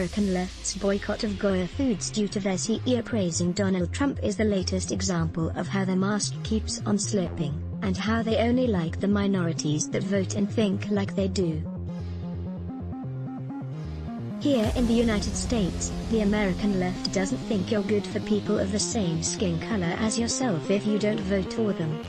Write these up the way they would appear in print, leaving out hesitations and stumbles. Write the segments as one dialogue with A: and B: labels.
A: American left's boycott of Goya foods due to their CEO praising Donald Trump is the latest example of how the mask keeps on slipping, and how they only like the minorities that vote and think like they do. Here in the United States, the American left doesn't think you're good for people of the same skin color as yourself if you don't vote for them.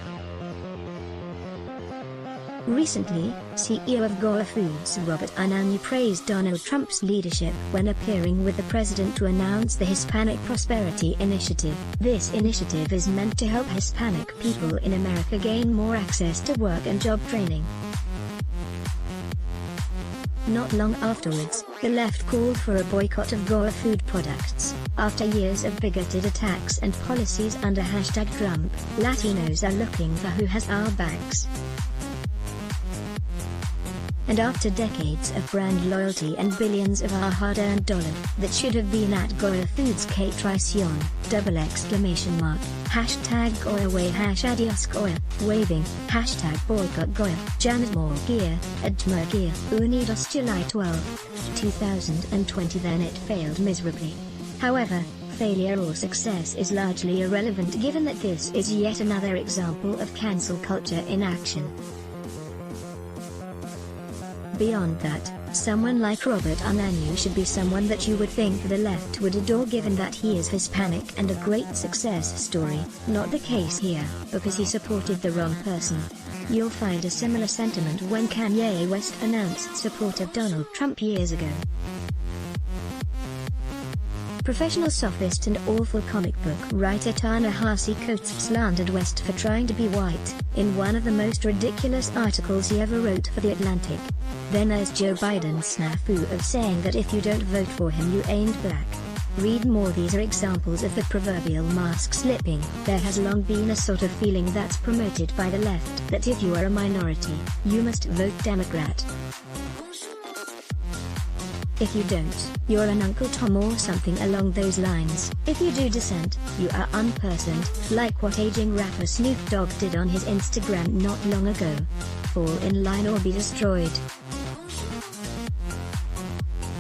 A: Recently, CEO of Goya Foods Robert Ananyi praised Donald Trump's leadership when appearing with the president to announce the Hispanic Prosperity Initiative. This initiative is meant to help Hispanic people in America gain more access to work and job training. Not long afterwards, the left called for a boycott of Goya food products. After years of bigoted attacks and policies under #Trump, Latinos are looking for who has our backs. And after decades of brand loyalty and billions of our hard-earned dollar that should have been at Goya Foods que traición, #Goya way #adios Goya, waving, #boycott Goya, Janet Moore Gear, Admer Gear, Unidos July 12, 2020. Then it failed miserably. However, failure or success is largely irrelevant given that this is yet another example of cancel culture in action. Beyond that, someone like Robert Ananyi should be someone that you would think the left would adore given that he is Hispanic and a great success story. Not the case here, because he supported the wrong person. You'll find a similar sentiment when Kanye West announced support of Donald Trump years ago. Professional sophist and awful comic book writer Ta-Nehisi Coates slandered West for trying to be white, in one of the most ridiculous articles he ever wrote for The Atlantic. Then there's Joe Biden's snafu of saying that if you don't vote for him you ain't black. Read more. These are examples of the proverbial mask slipping. There has long been a sort of feeling that's promoted by the left that if you are a minority, you must vote Democrat. If you don't, you're an Uncle Tom or something along those lines. If you do dissent, you are unpersoned, like what aging rapper Snoop Dogg did on his Instagram not long ago. Fall in line or be destroyed.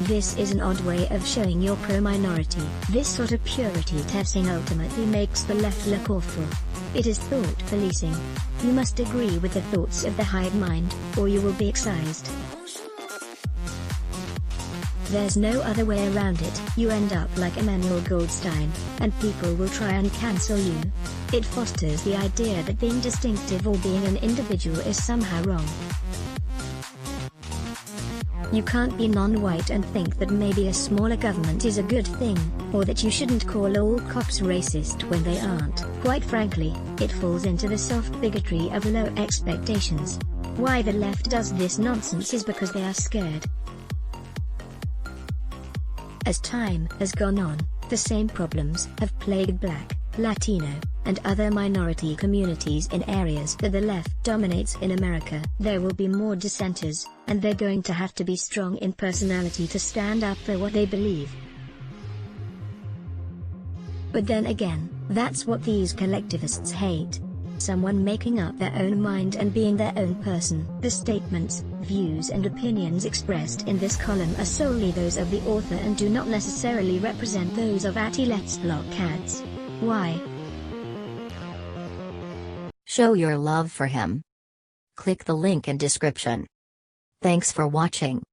A: This is an odd way of showing you're pro-minority. This sort of purity testing ultimately makes the left look awful. It is thought policing. You must agree with the thoughts of the hive mind, or you will be excised. There's no other way around it. You end up like Emmanuel Goldstein, and people will try and cancel you. It fosters the idea that being distinctive or being an individual is somehow wrong. You can't be non-white and think that maybe a smaller government is a good thing, or that you shouldn't call all cops racist when they aren't. Quite frankly, it falls into the soft bigotry of low expectations. Why the left does this nonsense is because they are scared. As time has gone on, the same problems have plagued Black, Latino, and other minority communities in areas that the left dominates in America. There will be more dissenters, and they're going to have to be strong in personality to stand up for what they believe. But then again, that's what these collectivists hate. Someone making up their own mind and being their own person. The statements, views and opinions expressed in this column are solely those of the author and do not necessarily represent those of Let's Block Ads. Why?
B: Show your love for him. Click the link in description. Thanks for watching.